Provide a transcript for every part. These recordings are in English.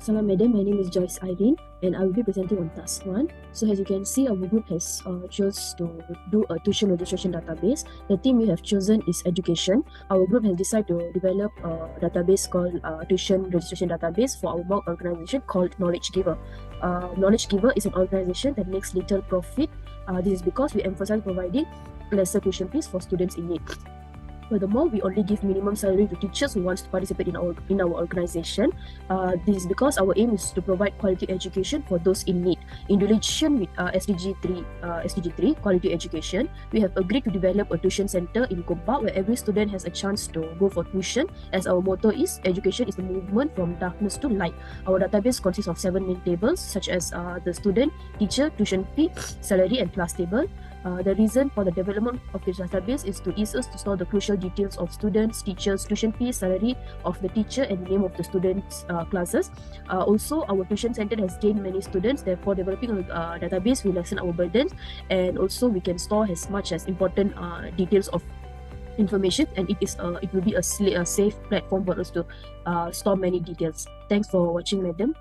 Salam Madam, my name is Joyce Irene and I will be presenting on task 1. So as you can see, our group has chose to do a tuition registration database. The theme we have chosen is education. Our group has decided to develop a database called tuition registration database for our mock organization called Knowledge Giver. Knowledge Giver is an organization that makes little profit. This is because we emphasize providing lesser tuition fees for students in need. Furthermore, we only give minimum salary to teachers who want to participate in our organization. This is because our aim is to provide quality education for those in need. In relation with SDG 3 quality education, we have agreed to develop a tuition center in Kompak where every student has a chance to go for tuition. As our motto is, education is the movement from darkness to light. Our database consists of 7 main tables such as the student, teacher, tuition fee, salary, and class table. The reason for the development of this database is to ease us to store the crucial details of students, teachers, tuition fees, salary of the teacher, and the name of the students' classes. Also, our tuition center has gained many students. Therefore, developing a database will lessen our burdens, and also we can store as much as important details of information, and it will be a safe platform for us to store many details. Thanks for watching, madam.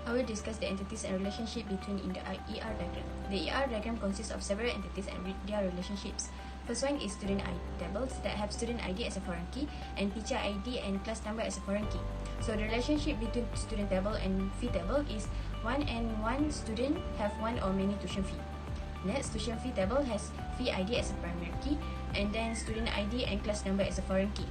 I will discuss the entities and relationship between in the ER diagram. The ER diagram consists of several entities and their relationships. First one is student ID tables that have student ID as a foreign key and teacher ID and class number as a foreign key. So the relationship between student table and fee table is one student have one or many tuition fee. Next, tuition fee table has fee ID as a primary key and then student ID and class number as a foreign key.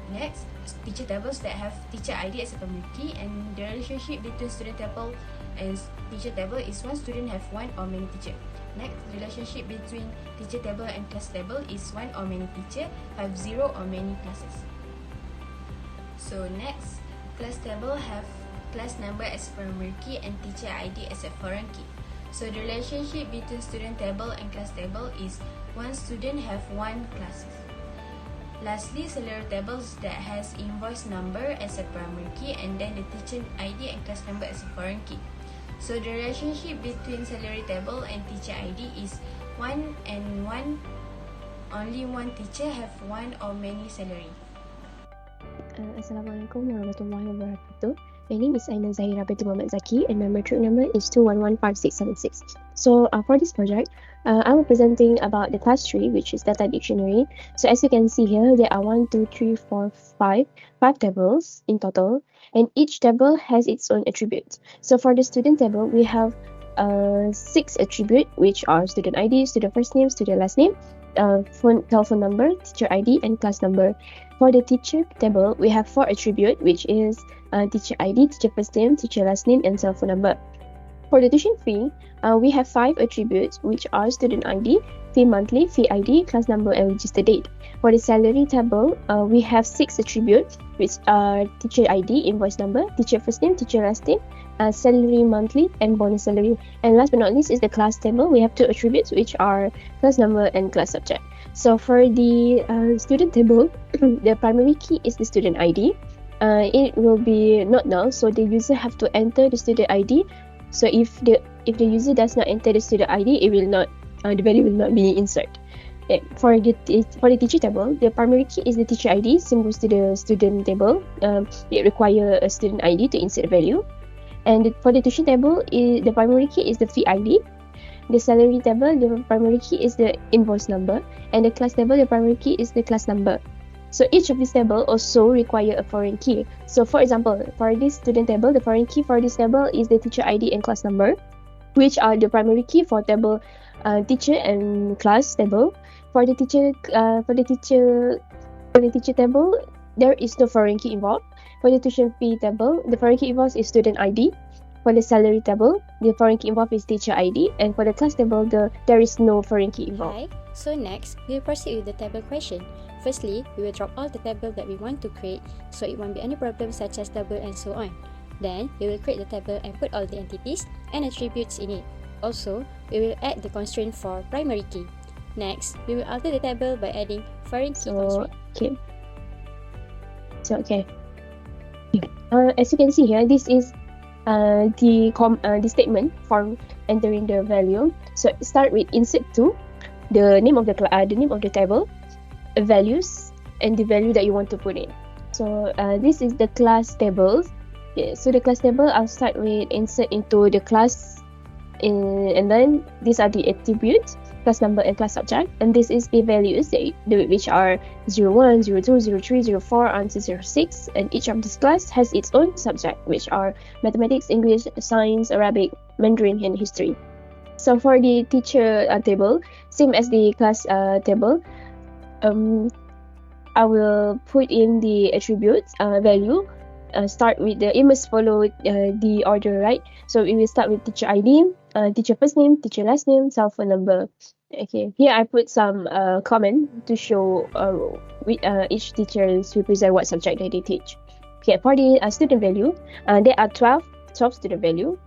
Next, teacher tables that have teacher ID as a primary key, and the relationship between student table and teacher table is one student have one or many teacher. Next, relationship between teacher table and class table is one or many teacher have zero or many classes. So next, class table have class number as a primary key and teacher ID as a foreign key. So the relationship between student table and class table is one student have one classes. Lastly, salary tables that has invoice number as a primary key and then the teacher ID and class number as a foreign key. So the relationship between salary table and teacher ID is one and one. Only one teacher have one or many salary. Assalamualaikum warahmatullahi wabarakatuh. My name is Aiman Zahira binti Muhammad Zaki and my metric number is 2115676. So for this project, I will presenting about the class 3, which is data dictionary. So as you can see here, there are 1, 2, 3, 4, 5 tables in total, and each table has its own attributes. So for the student table, we have 6 attributes, which are student ID, student first name, student last name, telephone number, teacher ID, and class number. For the teacher table, we have 4 attributes, which is teacher ID, teacher first name, teacher last name, and cell phone number. For the tuition fee, we have 5 attributes, which are student ID, fee monthly, fee ID, class number, and register date. For the salary table, we have 6 attributes, which are teacher ID, invoice number, teacher first name, teacher last name, salary monthly, and bonus salary. And last but not least is the class table. We have 2 attributes, which are class number and class subject. So for the student table, the primary key is the student ID. It will be not null, so the user have to enter the student ID. So if the user does not enter the student ID, it will not the value will not be inserted. For the teacher table, the primary key is the teacher ID, same goes to the student table. It require a student ID to insert value. And for the tuition table, the primary key is the fee ID. The salary table, the primary key is the invoice number, and the class table, the primary key is the class number. So each of these table also require a foreign key. So for example, for this student table, the foreign key for this table is the teacher ID and class number, which are the primary key for table teacher and class table. For the teacher table, there is no foreign key involved. For the tuition fee table, the foreign key involved is student ID. For the salary table, the foreign key involved is teacher ID, and for the class table, there is no foreign key involved. Hi. So next, we'll proceed with the table creation. Firstly, we will drop all the table that we want to create, so it won't be any problem such as table and so on. Then, we will create the table and put all the entities and attributes in it. Also, we will add the constraint for primary key. Next, we will alter the table by adding foreign key constraint. As you can see here, this is the statement for entering the value. So start with insert to the name of the table, values, and the value that you want to put in. So this is the class tables. Okay, so the class table, I'll start with insert into the class, and then these are the attributes, class number and class subject, and this is the values which are 01, 02, 03, 04 until 06, and each of this class has its own subject, which are mathematics, English, science, Arabic, Mandarin, and history. So for the teacher table, same as the class table, I will put in the attributes value. Start with it must follow the order, right? So we will start with teacher ID, teacher first name, teacher last name, cell phone number. Okay, here I put some comment to show each teacher represent what subject that they teach. Okay, for the student value, there are 12 student value.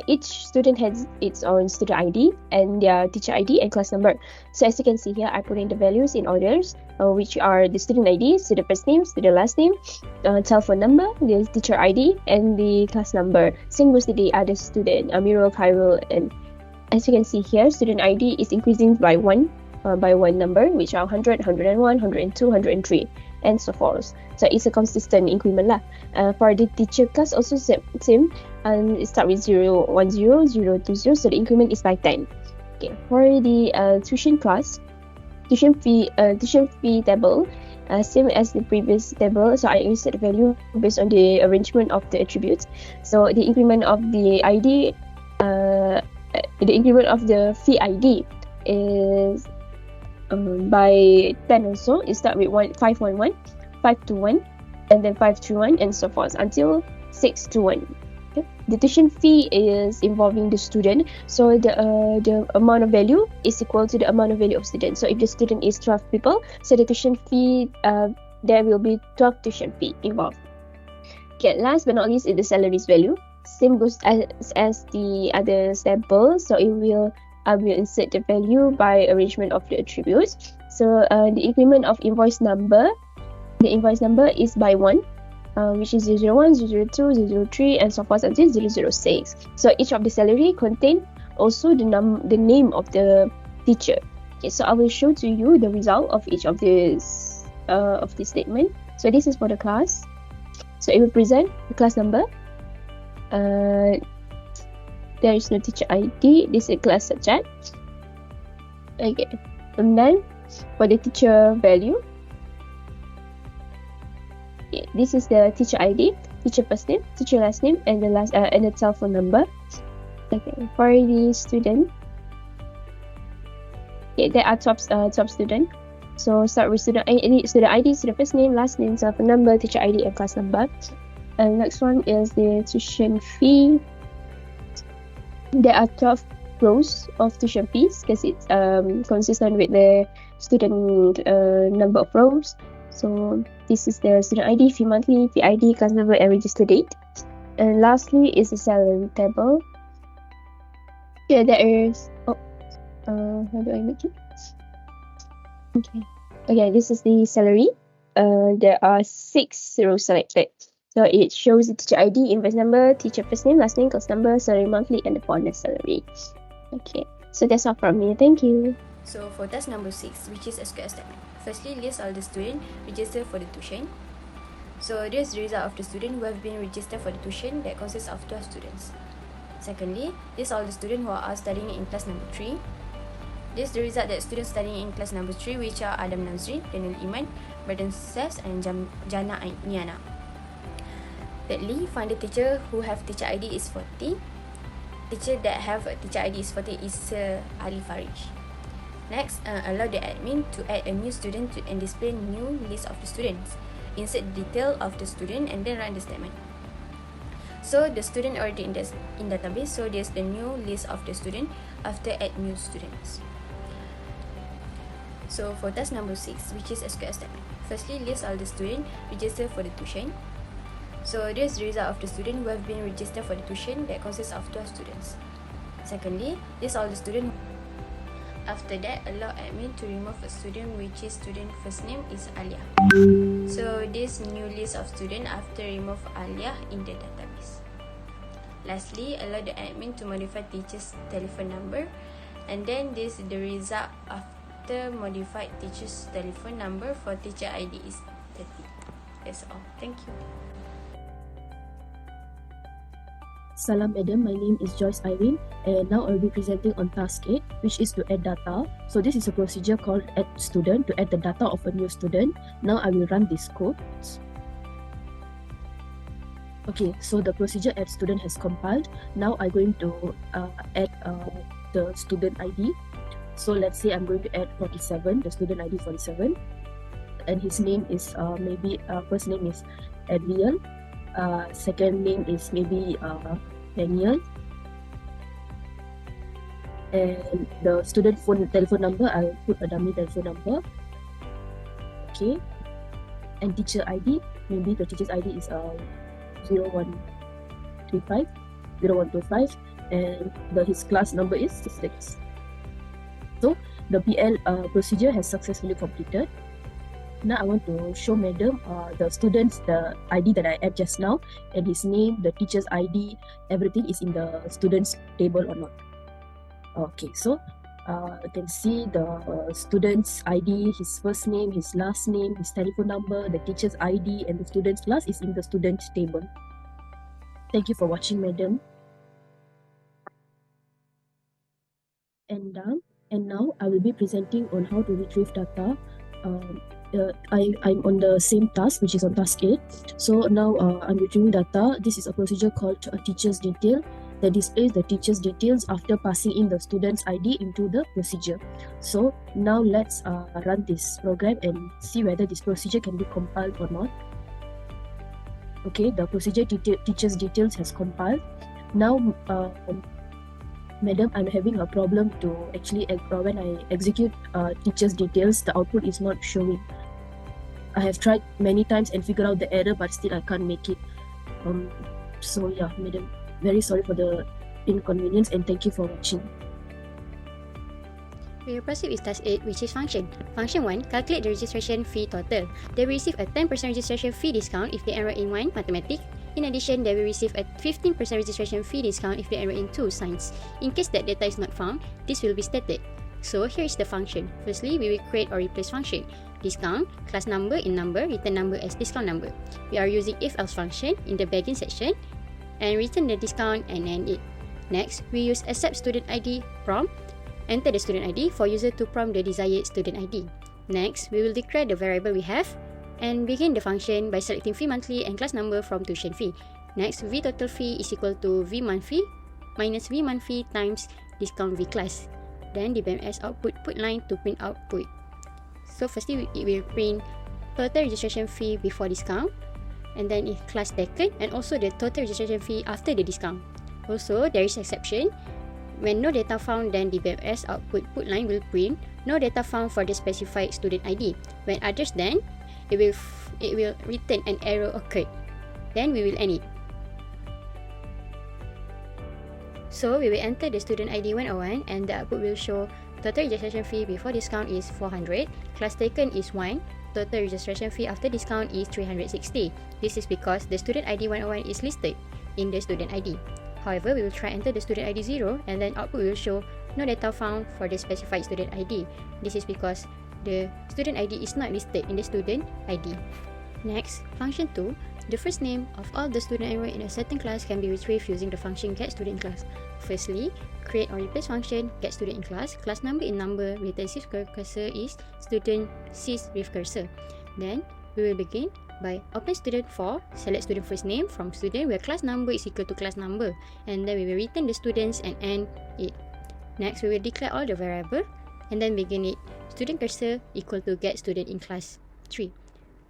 Each student has its own student ID and their teacher ID and class number. So as you can see here, I put in the values in orders, which are the student ID, student first name, student last name, telephone number, the teacher ID, and the class number. Same goes to the other student, Amirul, Khairul, and as you can see here, student ID is increasing by one number, which are 100, 101, 102, 103, and so forth. So it's a consistent increment lah. For the teacher class also same, and it start with 0, 10, 0, 20, so the increment is by 10. Okay, for the tuition class, tuition fee table, same as the previous table. So I insert the value based on the arrangement of the attributes. So the increment of the ID, the increment of the fee ID is by 10 also. It start with 511, 521, and then 531, and so forth until 621. Okay. The tuition fee is involving the student, so the amount of value is equal to the amount of value of student. So if the student is 12 people, so the tuition fee, there will be 12 tuition fee involved. Okay, last but not least is the salaries value. Same goes as the other sample. So I will insert the value by arrangement of the attributes. So the increment of invoice number, the invoice number is by 1, which is 001, 002, 003, and so forth until 006. So each of the salary contain also the name of the teacher. Okay, so I will show to you the result of each of this statement. So this is for the class. So it will present the class number. There is no teacher ID. This is class subject. Okay, and then for the teacher value, okay, this is the teacher ID, teacher first name, teacher last name, and the telephone number. Okay, for the student, okay, there are top student. So start with student ID, student first name, last name, telephone number, teacher ID, and class number. And next one is the tuition fee. There are 12 rows of tuition fees because it's consistent with the student number of rows. So this is the student ID, fee monthly, fee ID, class number, and register date. And lastly is the salary table. Yeah, there is. How do I make it? Okay, this is the salary. There are 6 rows selected. So it shows the teacher ID, invoice number, teacher first name, last name, class number, salary monthly, and the bonus salary. Okay, so that's all from me. Thank you. So for task number 6, which is SQL statement. Firstly, list all the students registered for the tuition. So this is the result of the student who have been registered for the tuition that consists of 12 students. Secondly, list all the students who are studying in class number 3. This is the result that students studying in class number 3, which are Adam Nazri, Daniel Iman, Braden Sefs, and Jana Niana. Thirdly, find the teacher who have teacher ID is 40. Teacher that have a teacher ID is 40 is Ali Farish. Next, allow the admin to add a new student and display new list of the students. Insert the detail of the student and then run the statement. So the student already in database, so there's the new list of the student after add new students. So for task number 6, which is SQL statement. Firstly, list all the students registered for the tuition. So this is the result of the student who have been registered for the tuition that consists of 12 students. Secondly, list all the students. After that, allow admin to remove a student which is student first name is Alia. So this new list of student after remove Alia in the database. Lastly, allow the admin to modify teacher's telephone number, and then this is the result after modified teacher's telephone number for teacher ID is 30. That's all. Thank you. Salam Madam, my name is Joyce Irene, and now I'll be presenting on task 8, which is to add data. So this is a procedure called add student, to add the data of a new student. Now I will run this code. Okay, so the procedure add student has compiled. Now I'm going to add the student ID. So let's say I'm going to add 47, the student ID 47, and his name is first name is Adriel, second name is maybe Daniel, and the student telephone number, I'll put a dummy telephone number. Okay, and teacher ID, maybe the teacher's ID is 0125, and his class number is 6. So the PL procedure has successfully completed. Now I want to show Madam the ID that I add just now, and his name, the teacher's ID, everything is in the student's table or not. Okay, so you can see the student's ID, his first name, his last name, his telephone number, the teacher's ID, and the student's class is in the student's table. Thank you for watching, Madam. And now I will be presenting on how to retrieve data. I'm on the same task, which is on task 8. So now I'm retrieving data. This is a procedure called teacher's detail that displays the teacher's details after passing in the student's ID into the procedure. So now let's run this program and see whether this procedure can be compiled or not. Okay, the procedure teacher's details has compiled. Now, Madam, I'm having a problem to actually, when I execute teacher's details, the output is not showing. I have tried many times and figured out the error, but still I can't make it. So yeah, Madam, very sorry for the inconvenience, and thank you for watching. We will proceed with task 8, which is function. Function 1, calculate the registration fee total. They will receive a 10% registration fee discount if they enroll in 1, mathematics. In addition, they will receive a 15% registration fee discount if they enroll in 2, science. In case that data is not found, this will be stated. So here is the function. Firstly, we will create or replace function. Discount, class number in number, return number as discount number. We are using if-else function in the begin section and return the discount and end it. Next, we use accept student ID prompt. Enter the student ID for user to prompt the desired student ID. Next, we will declare the variable we have and begin the function by selecting fee monthly and class number from tuition fee. Next, V total fee is equal to V month fee minus V month fee times discount V class. Then the BMS output put line to print output. So firstly, it will print total registration fee before discount, and then if class taken, and also the total registration fee after the discount. Also, there is exception. When no data found, then the BMS output put line will print no data found for the specified student ID. When others, then it will return an error occurred. Then we will end it. So we will enter the student ID 101 and the output will show total registration fee before discount is 400, class taken is 1, total registration fee after discount is 360. This is because the student ID 101 is listed in the student ID. However, we will try enter the student ID 0 and then output will show no data found for the specified student ID. This is because the student ID is not listed in the student ID. Next, function 2. The first name of all the students enrolled in a certain class can be retrieved using the function get student in class. Firstly, create or replace function get student in class number in number, return sys cursor is student sys with cursor. Then we will begin by open student for, select student first name from student where class number is equal to class number, and then we will return the students and end it. Next, we will declare all the variable and then begin it. Student cursor equal to get student in class 3.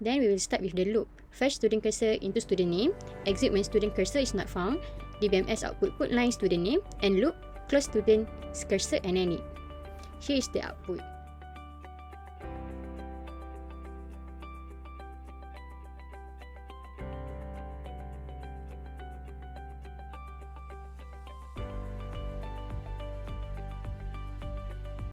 Then we will start with the loop. Fetch student cursor into student name, exit when student cursor is not found, DBMS output put line student name, and loop, close student cursor and end it. Here is the output.